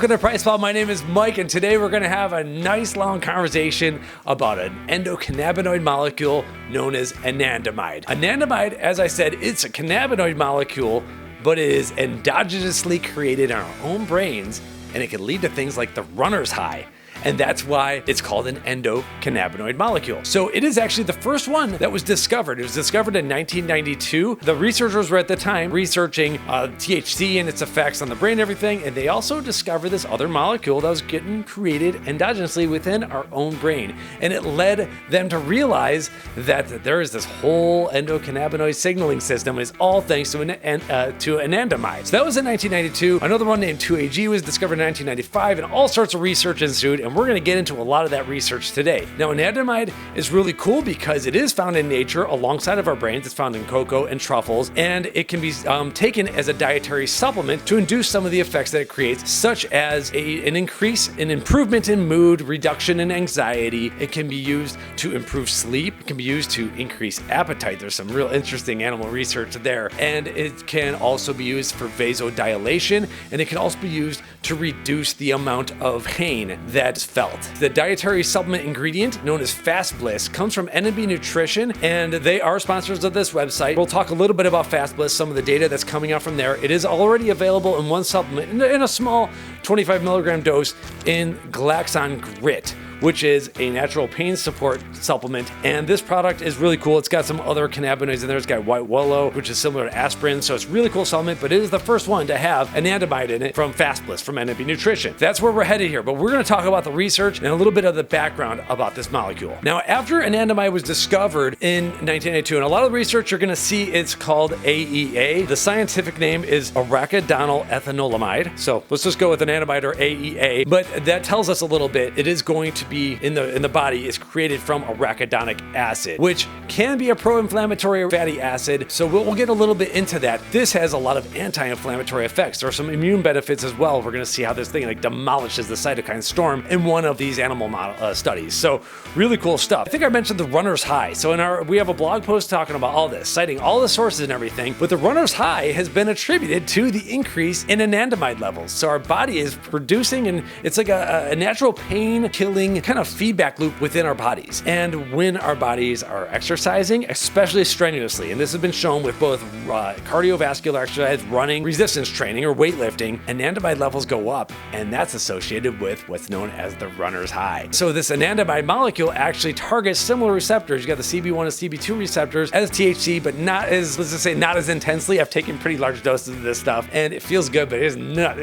Welcome to PricePlow. My name is Mike, and today we're going to have a nice long conversation about an endocannabinoid molecule known as anandamide. Anandamide, as I said, it's a cannabinoid molecule, but it is endogenously created in our own brains, and it can lead to things like the runner's high. And that's why it's called an endocannabinoid molecule. So it is actually the first one that was discovered. It was discovered in 1992. The researchers were at the time researching THC and its effects on the brain and everything, and they also discovered this other molecule that was getting created endogenously within our own brain. And it led them to realize that there is this whole endocannabinoid signaling system, and it's all thanks to anandamide. So that was in 1992. Another one named 2-AG was discovered in 1995, and all sorts of research ensued, and we're going to get into a lot of that research today. Now, anandamide is really cool because it is found in nature alongside of our brains. It's found in cocoa and truffles, and it can be taken as a dietary supplement to induce some of the effects that it creates, such as an improvement in mood, reduction in anxiety. It can be used to improve sleep. It can be used to increase appetite. There's some real interesting animal research there. And it can also be used for vasodilation, and it can also be used to reduce the amount of pain that's felt. The dietary supplement ingredient known as FastBliss comes from NNB Nutrition, and they are sponsors of this website. We'll talk a little bit about FastBliss, some of the data that's coming out from there. It is already available in one supplement in a small 25 milligram dose in Glaxon Grit, which is a natural pain support supplement. And this product is really cool. It's got some other cannabinoids in there. It's got white willow, which is similar to aspirin. So it's a really cool supplement, but it is the first one to have anandamide in it from FastBliss, from NNB Nutrition. That's where we're headed here, but we're gonna talk about the research and a little bit of the background about this molecule. Now, after anandamide was discovered in 1992, and a lot of the research you're gonna see it's called AEA. The scientific name is arachidonyl ethanolamide. So let's just go with anandamide or AEA, but that tells us a little bit. It is going to be in the body is created from arachidonic acid, which can be a pro-inflammatory fatty acid. So we'll get a little bit into that. This has a lot of anti-inflammatory effects. There are some immune benefits as well. We're going to see how this thing demolishes the cytokine storm in one of these animal model studies. So really cool stuff. I think I mentioned the runner's high. So we have a blog post talking about all this, citing all the sources and everything. But the runner's high has been attributed to the increase in anandamide levels. So our body is producing, and it's like a natural pain-killing kind of feedback loop within our bodies. And when our bodies are exercising, especially strenuously, and this has been shown with both cardiovascular exercise, running, resistance training, or weightlifting, anandamide levels go up, and that's associated with what's known as the runner's high. So this anandamide molecule actually targets similar receptors. You got the CB1 and CB2 receptors as THC, but not as, let's just say, not as intensely. I've taken pretty large doses of this stuff, and it feels good, but it is not.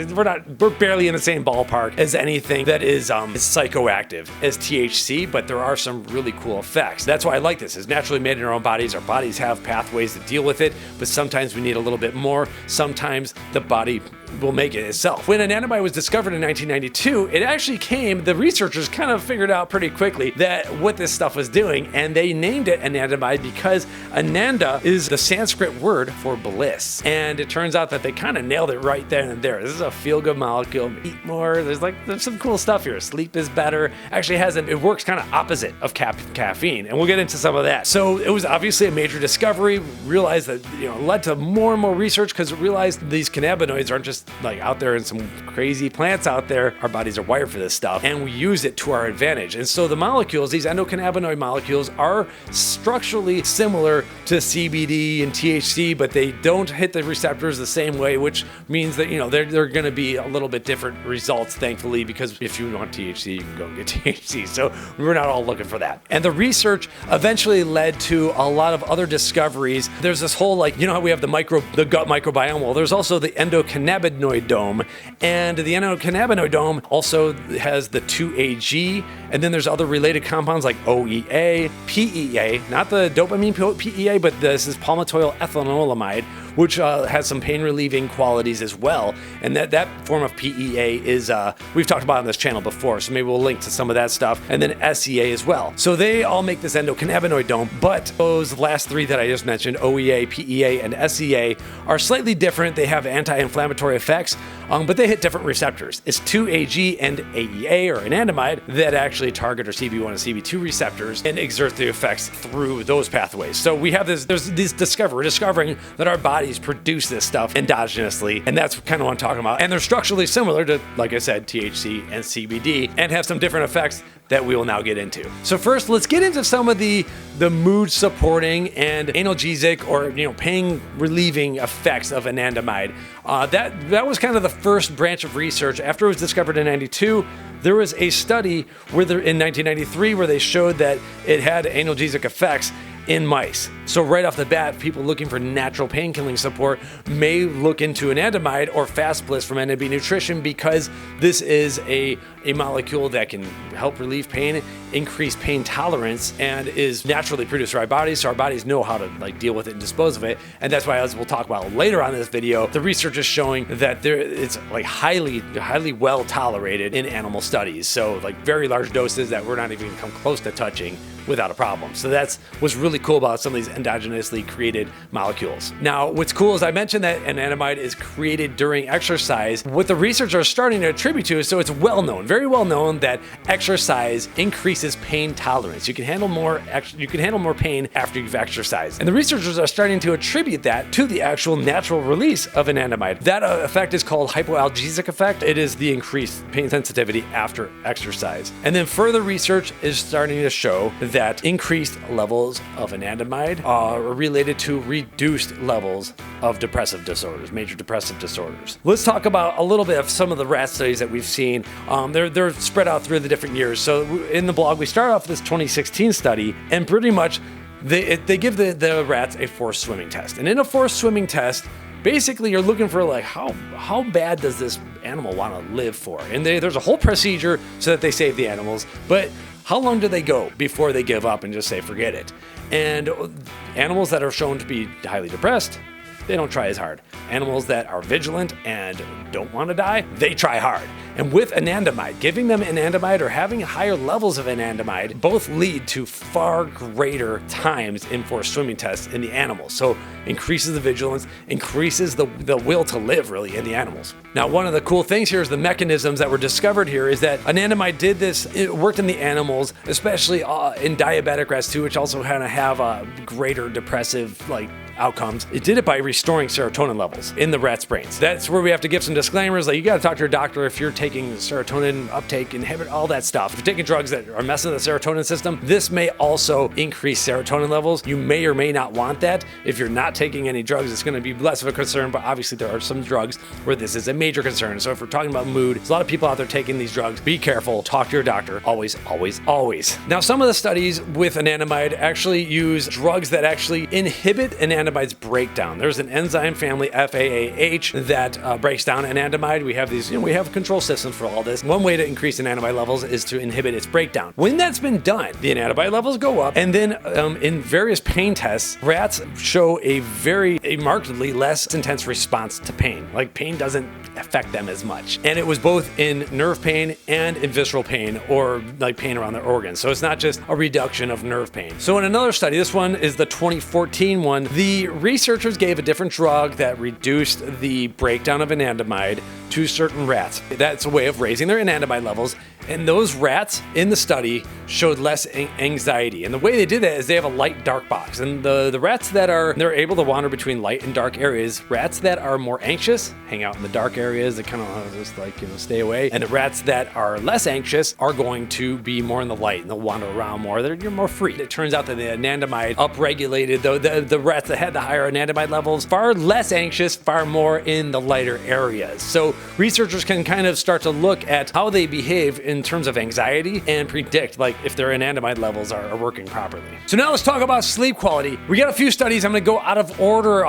We're barely in the same ballpark as anything that is psychoactive as THC, but there are some really cool effects. That's why I like this. It's naturally made in our own bodies. Our bodies have pathways to deal with it, but sometimes we need a little bit more. Sometimes the body will make it itself. When anandamide was discovered in 1992, it actually the researchers kind of figured out pretty quickly that what this stuff was doing, and they named it anandamide because Ananda is the Sanskrit word for bliss. And it turns out that they kind of nailed it right then and there. This is a feel-good molecule. Eat more. There's some cool stuff here. Sleep is better. Actually it works kind of opposite of caffeine, and we'll get into some of that. So it was obviously a major discovery. Realized that it led to more and more research because it realized these cannabinoids aren't just out there in some crazy plants out there. Our bodies are wired for this stuff, and we use it to our advantage. And so the molecules, these endocannabinoid molecules, are structurally similar to CBD and THC, but they don't hit the receptors the same way, which means that they're going to be a little bit different results, thankfully, because if you want THC, you can go get THC. So we're not all looking for that. And the research eventually led to a lot of other discoveries. There's this whole how we have the gut microbiome. Well, there's also the endocannabinoid dome, and the endocannabinoid dome also has the 2-AG, and then there's other related compounds like OEA, PEA, not the dopamine PEA, but this is palmitoyl ethanolamide, which has some pain relieving qualities as well. And that form of PEA is, we've talked about on this channel before, so maybe we'll link to some of that stuff. And then SEA as well. So they all make this endocannabinoid dome, but those last three that I just mentioned, OEA, PEA, and SEA, are slightly different. They have anti-inflammatory effects, but they hit different receptors. It's 2-AG and AEA, or anandamide, that actually target our CB1 and CB2 receptors and exert the effects through those pathways. So we have we're discovering that our body bodies produce this stuff endogenously, and that's kind of what I'm talking about. And they're structurally similar to, like I said, THC and CBD, and have some different effects that we will now get into. So first, let's get into some of the mood supporting and analgesic or pain relieving effects of anandamide. That was kind of the first branch of research. After it was discovered in 92, there was a study in 1993 where they showed that it had analgesic effects in mice. So right off the bat, people looking for natural pain-killing support may look into anandamide or FastBliss from NNB Nutrition, because this is a molecule that can help relieve pain, increase pain tolerance, and is naturally produced by our bodies, so our bodies know how to deal with it and dispose of it. And that's why, as we'll talk about later on in this video, the research is showing that it's highly well tolerated in animal studies. So very large doses that we're not even come close to touching without a problem. So that's what's really cool about some of these endogenously created molecules. Now, what's cool is I mentioned that anandamide is created during exercise. What the researchers are starting to attribute to is, so it's very well known that exercise increases pain tolerance. You can handle more pain after you've exercised. And the researchers are starting to attribute that to the actual natural release of anandamide. That effect is called hypoalgesic effect. It is the increased pain sensitivity after exercise. And then further research is starting to show that increased levels of anandamide are related to reduced levels of depressive disorders, major depressive disorders. Let's talk about a little bit of some of the rat studies that we've seen. They're spread out through the different years. So in the blog, we start off this 2016 study, and pretty much they give the rats a forced swimming test. And in a forced swimming test, basically you're looking for how bad does this animal want to live for? And there's a whole procedure so that they save the animals, but how long do they go before they give up and just say, forget it? And animals that are shown to be highly depressed, they don't try as hard. Animals that are vigilant and don't want to die, they try hard. And with anandamide, giving them anandamide or having higher levels of anandamide both lead to far greater times in forced swimming tests in the animals. So increases the vigilance, increases the will to live really in the animals. Now, one of the cool things here is the mechanisms that were discovered here is that anandamide did this, it worked in the animals, especially in diabetic rats too, which also kind of have greater depressive outcomes. It did it by restoring serotonin levels in the rats' brains. That's where we have to give some disclaimers. You got to talk to your doctor if you're taking serotonin uptake inhibitor, all that stuff. If you're taking drugs that are messing with the serotonin system, this may also increase serotonin levels. You may or may not want that. If you're not taking any drugs, it's going to be less of a concern, but obviously there are some drugs where this is a major concern. So if we're talking about mood, there's a lot of people out there taking these drugs. Be careful. Talk to your doctor. Always, always, always. Now, some of the studies with anandamide actually use drugs that actually inhibit anandamide's breakdown. There's an enzyme family, FAAH, that breaks down anandamide. We have these, we have control systems for all this. One way to increase anandamide levels is to inhibit its breakdown. When that's been done, the anandamide levels go up, and then in various pain tests, rats show a markedly less intense response to pain. Pain doesn't affect them as much. And it was both in nerve pain and in visceral pain, or pain around their organs. So it's not just a reduction of nerve pain. So in another study, this one is the 2014 one, the researchers gave a different drug that reduced the breakdown of anandamide to certain rats. That's a way of raising their anandamide levels. And those rats in the study showed less anxiety. And the way they did that is they have a light dark box. And the rats they're able to wander between light and dark areas. Rats that are more anxious hang out in the dark areas. They kind of just stay away. And the rats that are less anxious are going to be more in the light and they'll wander around more. You're more free. It turns out that the anandamide upregulated the rats that had the higher anandamide levels, far less anxious, far more in the lighter areas. So researchers can kind of start to look at how they behave in terms of anxiety and predict if their anandamide levels are working properly. So now let's talk about sleep quality. We got a few studies. I'm going to go out of order.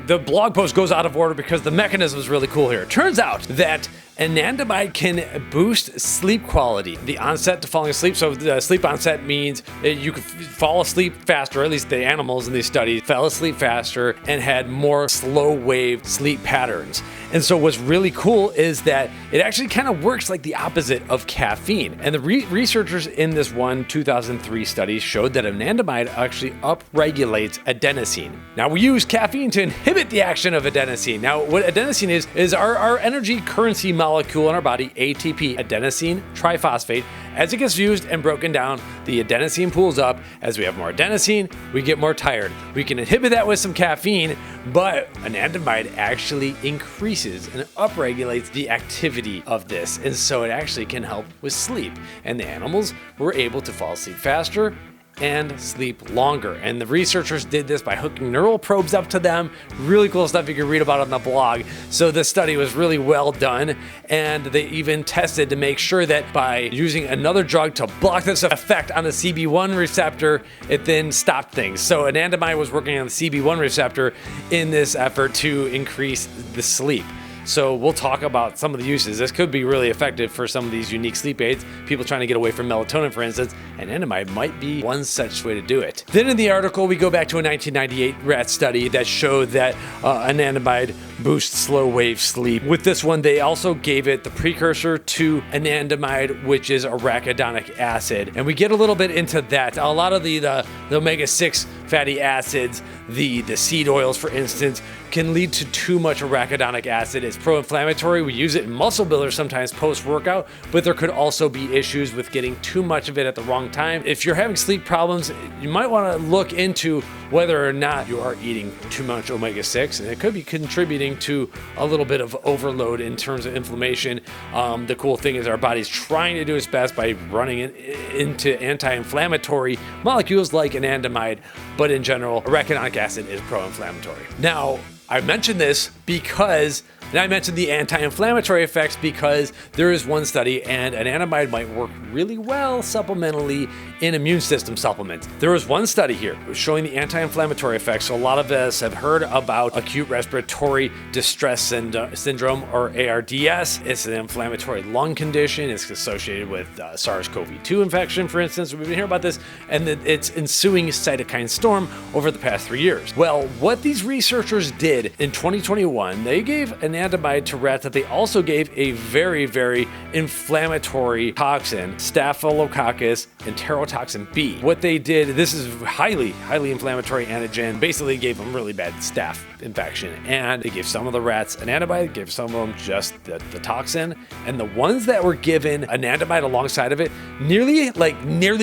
The blog post goes out of order because the mechanism is really cool here. It turns out that anandamide can boost sleep quality. The onset to falling asleep. So the sleep onset means you could fall asleep faster, or at least the animals in these studies fell asleep faster and had more slow wave sleep patterns. And so what's really cool is that it actually kind of works like the opposite of caffeine. And the researchers in this 2003 study showed that anandamide actually upregulates adenosine. Now we use caffeine to inhibit the action of adenosine. Now what adenosine is our energy currency molecule in our body, ATP, adenosine triphosphate. As it gets used and broken down, the adenosine pools up. As we have more adenosine, we get more tired. We can inhibit that with some caffeine, but anandamide actually increases and upregulates the activity of this. And so it actually can help with sleep. And the animals were able to fall asleep faster and sleep longer. And the researchers did this by hooking neural probes up to them. Really cool stuff you can read about on the blog. So this study was really well done, and they even tested to make sure that by using another drug to block this effect on the CB1 receptor, it then stopped things. So anandamide was working on the CB1 receptor in this effort to increase the sleep. So we'll talk about some of the uses. This could be really effective for some of these unique sleep aids. People trying to get away from melatonin, for instance, and anandamide might be one such way to do it. Then in the article, we go back to a 1998 rat study that showed that anandamide boosts slow wave sleep. With this one, they also gave it the precursor to anandamide, which is arachidonic acid. And we get a little bit into that. A lot of the omega-6 fatty acids, the seed oils, for instance, can lead to too much arachidonic acid. It's pro-inflammatory. We use it in muscle builders sometimes post-workout, but there could also be issues with getting too much of it at the wrong time. If you're having sleep problems, you might want to look into whether or not you are eating too much omega-6, and it could be contributing to a little bit of overload in terms of inflammation. The cool thing is our body's trying to do its best by running into anti-inflammatory molecules like anandamide, but in general, arachidonic acid is pro-inflammatory. Now, I mentioned this because, and I mentioned the anti-inflammatory effects because there is one study, and anandamide might work really well supplementally in immune system supplements. There was one study here showing the anti-inflammatory effects. So a lot of us have heard about acute respiratory distress syndrome, or ARDS. It's an inflammatory lung condition. It's associated with SARS-CoV-2 infection, for instance. We've been hearing about this, and its ensuing cytokine storm over the past 3 years. Well, what these researchers did in 2021, they gave anandamide to rats that they also gave a very, very inflammatory toxin, Staphylococcus enterotoxin B. What they did, this is highly inflammatory antigen, basically gave them really bad staph infection. And they gave some of the rats anandamide, gave some of them just the toxin. And the ones that were given anandamide alongside of it, nearly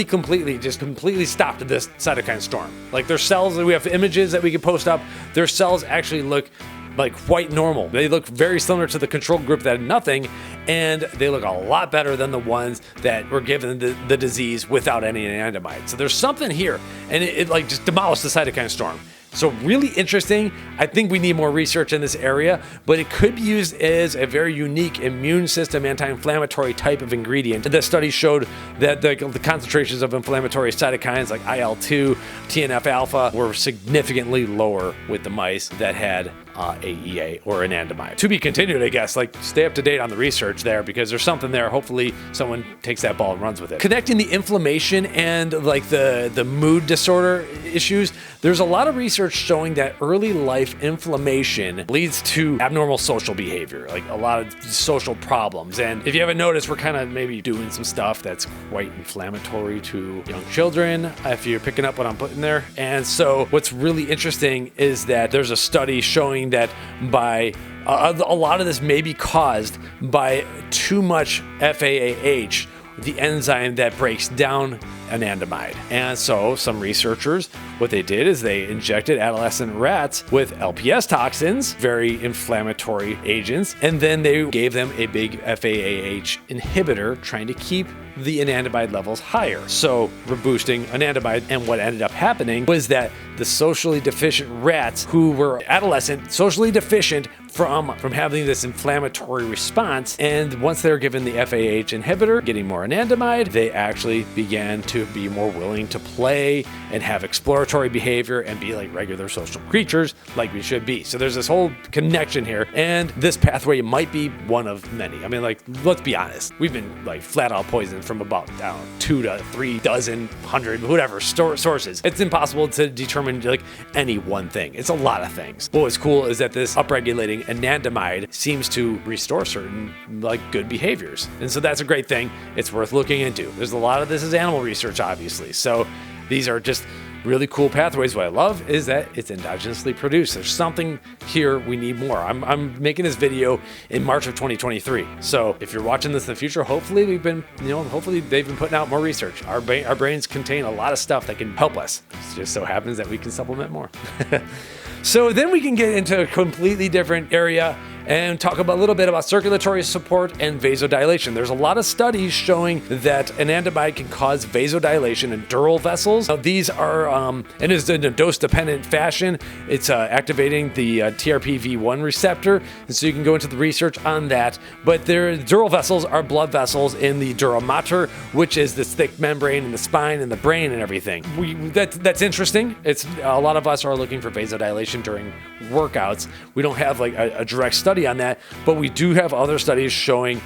completely stopped this cytokine storm. Like their cells, we have images that we can post up, their cells actually look like quite normal. They look very similar to the control group that had nothing, and they look a lot better than the ones that were given the disease without any anandamide. So there's something here, and it like just demolished the cytokine storm. So really interesting. I think we need more research in this area, but it could be used as a very unique immune system anti-inflammatory type of ingredient. The study showed that the concentrations of inflammatory cytokines like IL-2, TNF-alpha were significantly lower with the mice that had AEA or anandamide. To be continued, I guess. Like, stay up to date on the research there because there's something there. Hopefully someone takes that ball and runs with it. Connecting the inflammation and like the mood disorder issues, there's a lot of research showing that early life inflammation leads to abnormal social behavior, like a lot of social problems. And if you haven't noticed, we're kind of maybe doing some stuff that's quite inflammatory to young children, if you're picking up what I'm putting there. And so what's really interesting is that there's a study showing that by a lot of this may be caused by too much FAAH, the enzyme that breaks down anandamide. And so some researchers, what they did is they injected adolescent rats with LPS toxins, very inflammatory agents, and then they gave them a big FAAH inhibitor trying to keep the anandamide levels higher. So we're boosting anandamide, and what ended up happening was that the socially deficient rats who were adolescent, socially deficient from having this inflammatory response, and once they were given the FAH inhibitor, getting more anandamide, they actually began to be more willing to play and have exploratory behavior and be like regular social creatures like we should be. So there's this whole connection here, and this pathway might be one of many. I mean, like, let's be honest. We've been like flat out poisoned from about 2 to 3 dozen, 100, whatever sources. It's impossible to determine like any one thing. It's a lot of things. What was cool is that this upregulating anandamide seems to restore certain like good behaviors. And so that's a great thing. It's worth looking into. There's a lot of this is animal research, obviously. So these are just really cool pathways. What I love is that it's endogenously produced. There's something here we need more. I'm making this video in March of 2023. So if you're watching this in the future, hopefully hopefully they've been putting out more research. Our brains contain a lot of stuff that can help us. It just so happens that we can supplement more. So then we can get into a completely different area and talk a little bit about circulatory support and vasodilation. There's a lot of studies showing that anandamide can cause vasodilation in dural vessels. Now, these are, and it's in a dose-dependent fashion. It's activating the TRPV1 receptor, and so you can go into the research on that. But dural vessels are blood vessels in the dura mater, which is this thick membrane in the spine and the brain and everything. That's interesting. It's a lot of us are looking for vasodilation during workouts. We don't have like a direct study on that, but we do have other studies showing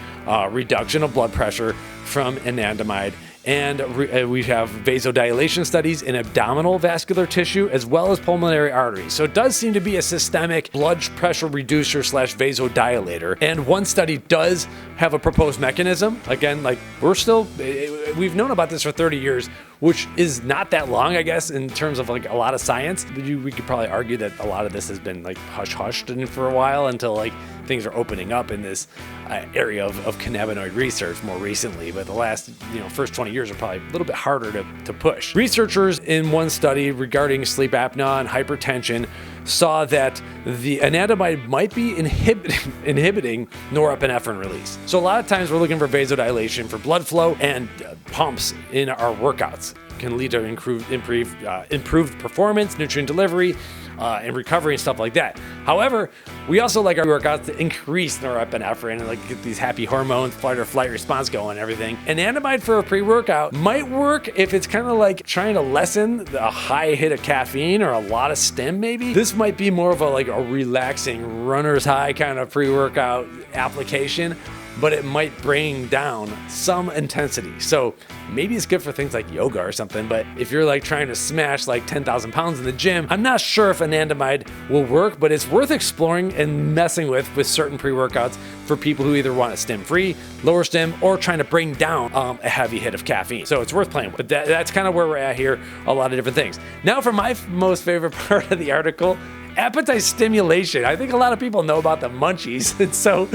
reduction of blood pressure from anandamide. And we have vasodilation studies in abdominal vascular tissue as well as pulmonary arteries. So it does seem to be a systemic blood pressure reducer / vasodilator. And one study does have a proposed mechanism. Again, like we've known about this for 30 years, which is not that long, I guess, in terms of like a lot of science. We could probably argue that a lot of this has been like hushed for a while until like things are opening up in this area of cannabinoid research more recently. But the last, first 20 years are probably a little bit harder to push. Researchers in one study regarding sleep apnea and hypertension saw that the anandamide might be inhibiting norepinephrine release. So a lot of times we're looking for vasodilation for blood flow, and pumps in our workouts can lead to improved performance, nutrient delivery, and recovery and stuff like that. However, we also like our workouts to increase norepinephrine and like get these happy hormones, fight or flight response going and everything. Anandamide for a pre-workout might work if it's kind of like trying to lessen a high hit of caffeine or a lot of stim maybe. This might be more of a relaxing runner's high kind of pre-workout application, but it might bring down some intensity. So maybe it's good for things like yoga or something, but if you're like trying to smash like 10,000 pounds in the gym, I'm not sure if anandamide will work, but it's worth exploring and messing with certain pre-workouts for people who either want a stim-free, lower stim, or trying to bring down a heavy hit of caffeine. So it's worth playing with. But that's kind of where we're at here, a lot of different things. Now for my most favorite part of the article, appetite stimulation. I think a lot of people know about the munchies. And so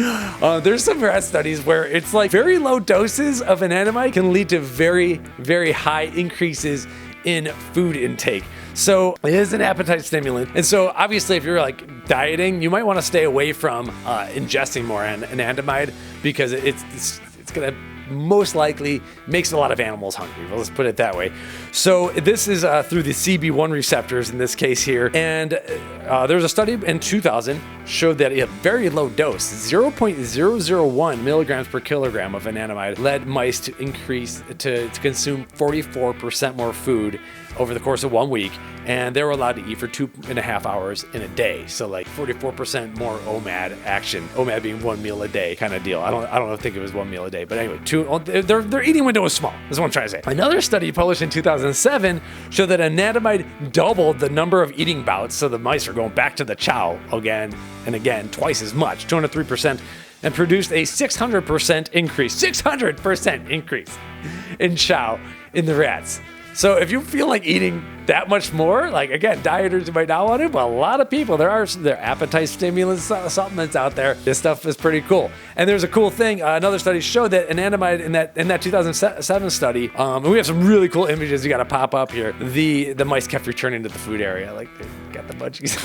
there's some rat studies where it's like very low doses of anandamide can lead to very, very high increases in food intake. So it is an appetite stimulant. And so obviously if you're like dieting, you might want to stay away from ingesting more anandamide because it's going to most likely makes a lot of animals hungry. Well, let's put it that way. So this is through the CB1 receptors in this case here. And there was a study in 2000 showed that a very low dose, 0.001 milligrams per kilogram of anandamide led mice to increase to consume 44% more food over the course of 1 week. And they were allowed to eat for 2.5 hours in a day. So like 44% more OMAD action. OMAD being 1 meal a day kind of deal. I don't think it was 1 meal a day, but anyway, their eating window was small. That's what I'm trying to say. Another study published in 2007 showed that anandamide doubled the number of eating bouts. So the mice are going back to the chow again and again, twice as much, 203%, and produced a 600% increase in chow in the rats. So if you feel like eating that much more, like again, dieters might not want to, but a lot of people, there are appetite stimulants supplements out there. This stuff is pretty cool. And there's a cool thing. Another study showed that anandamide in that 2007 study, and we have some really cool images you got to pop up here. The mice kept returning to the food area, like they got the munchies.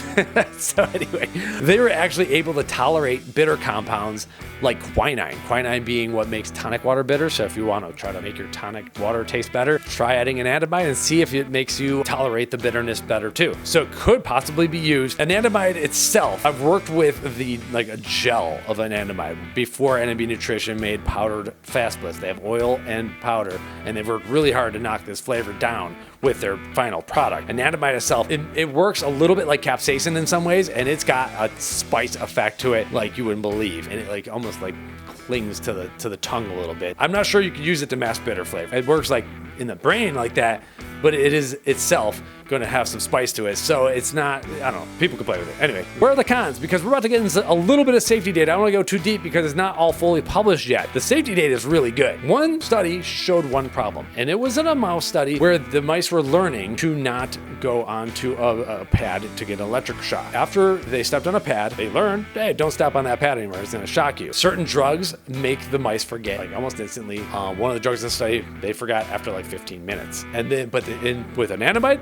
So anyway, they were actually able to tolerate bitter compounds like quinine. Quinine being what makes tonic water bitter. So if you want to try to make your tonic water taste better, try adding anandamide and see if it makes you tolerate the bitterness better too. So it could possibly be used. Anandamide itself, I've worked with a gel of anandamide before NNB Nutrition made powdered FastBliss. They have oil and powder, and they've worked really hard to knock this flavor down with their final product. Anandamide itself, it works a little bit like capsaicin in some ways, and it's got a spice effect to it like you wouldn't believe, and it like almost like clings to the tongue a little bit. I'm not sure you could use it to mask bitter flavor. It works like in the brain like that, but it is itself going to have some spice to it. So it's not, I don't know, people can play with it. Anyway, where are the cons? Because we're about to get into a little bit of safety data. I don't want to go too deep because it's not all fully published yet. The safety data is really good. One study showed one problem, and it was in a mouse study where the mice were learning to not go onto a pad to get an electric shock. After they stepped on a pad, they learned, hey, don't step on that pad anymore. It's going to shock you. Certain drugs make the mice forget, like almost instantly. One of the drugs in the study, they forgot after like 15 minutes. And then, with Anandamide,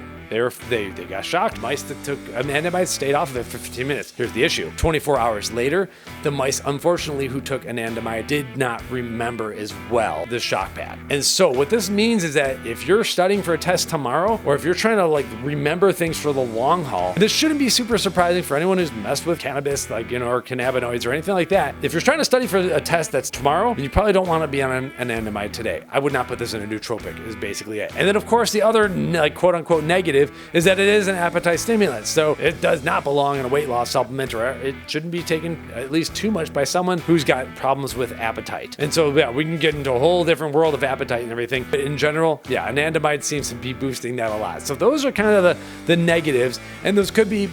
they got shocked. Mice that took Anandamide stayed off of it for 15 minutes. Here's the issue. 24 hours later, the mice, unfortunately, who took Anandamide did not remember as well the shock pad. And so what this means is that if you're studying for a test tomorrow, or if you're trying to like remember things for the long haul, this shouldn't be super surprising for anyone who's messed with cannabis, like, or cannabinoids or anything like that. If you're trying to study for a test that's tomorrow, then you probably don't want to be on an Anandamide today. I would not put this in a nootropic is basically it. And then of course the other like quote unquote negative is that it is an appetite stimulant. So it does not belong in a weight loss supplement, or it shouldn't be taken at least too much by someone who's got problems with appetite. And so yeah, we can get into a whole different world of appetite and everything. But in general, yeah, Anandamide seems to be boosting that a lot. So those are kind of the negatives. And those could be,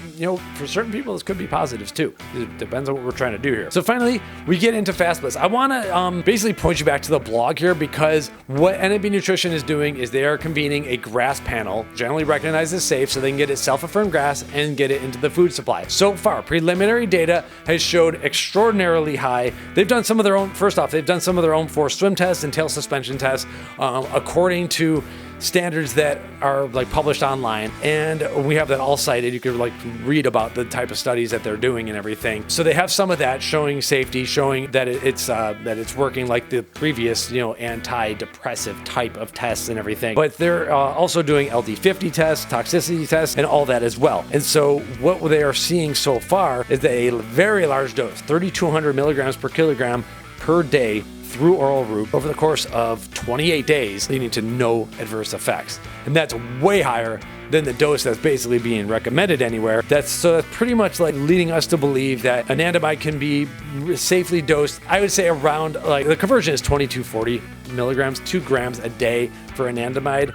for certain people, those could be positives too. It depends on what we're trying to do here. So finally, we get into FastBliss. I want to basically point you back to the blog here, because what NNB Nutrition is doing is they are convening a GRAS panel, generally recognized as safe, so they can get it self-affirmed GRAS and get it into the food supply. So far, preliminary data has showed extraordinarily high. They've done some of their own, first off, they've done some of their own forced swim tests and tail suspension tests according to standards that are like published online, and we have that all cited. You could like read about the type of studies that they're doing and everything. So they have some of that showing safety, showing that it's working like the previous antidepressive type of tests and everything. But they're also doing LD50 tests, toxicity tests, and all that as well. And so what they are seeing so far is that a very large dose, 3,200 milligrams per kilogram per day, through oral route over the course of 28 days, leading to no adverse effects. And that's way higher than the dose that's basically being recommended anywhere. That's pretty much like leading us to believe that Anandamide can be safely dosed. I would say around, like, the conversion is 2240 milligrams, 2 grams a day for Anandamide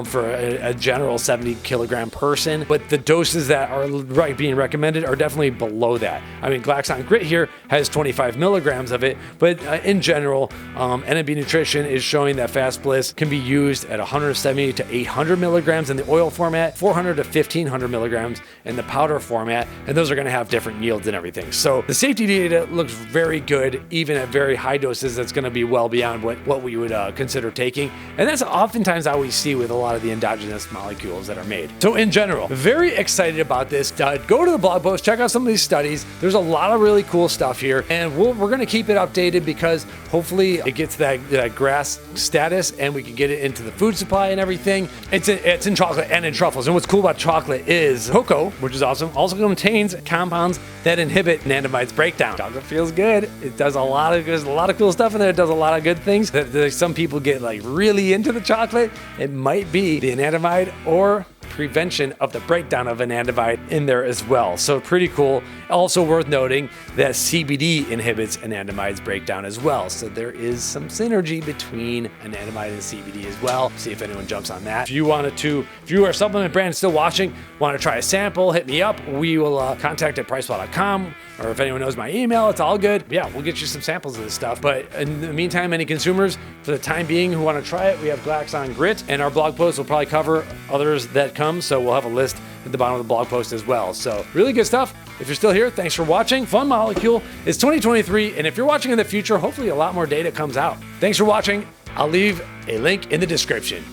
for a general 70 kilogram person. But the doses that are being recommended are definitely below that. I mean, Glaxon Grit here has 25 milligrams of it, but in general, NNB Nutrition is showing that FastBliss can be used at 170 to 800 milligrams in the oil format, 400 to 1500 milligrams in the powder format, and those are going to have different yields and everything. So the safety data looks very good, even at very high doses. That's going to be well beyond what we would consider taking, and that's oftentimes how we see with a lot of the endogenous molecules that are made. So in general, very excited about this. Go to the blog post, check out some of these studies. There's a lot of really cool stuff here, and we're going to keep it updated because hopefully it gets that GRAS status and we can get it into the food supply and everything. It's in chocolate and in truffles. And what's cool about chocolate is cocoa, which is awesome, also contains compounds that inhibit Anandamide's breakdown. Chocolate feels good. It does there's a lot of cool stuff in there. It does a lot of good things. That some people get like really into the chocolate. It might be the Anandamide or prevention of the breakdown of Anandamide in there as well. So pretty cool. Also worth noting that CBD inhibits Anandamide's breakdown as well. So there is some synergy between Anandamide and CBD as well. See if anyone jumps on that. If you are a supplement brand still watching, want to try a sample, hit me up. We will contact at PricePlow.com, or if anyone knows my email, it's all good. Yeah, we'll get you some samples of this stuff. But in the meantime, any consumers for the time being who want to try it, we have Glaxon Grit, and our blog post will probably cover others that come. So we'll have a list at the bottom of the blog post as well. So really good stuff. If you're still here, thanks for watching. Fun Molecule is 2023. And if you're watching in the future, hopefully a lot more data comes out. Thanks for watching. I'll leave a link in the description.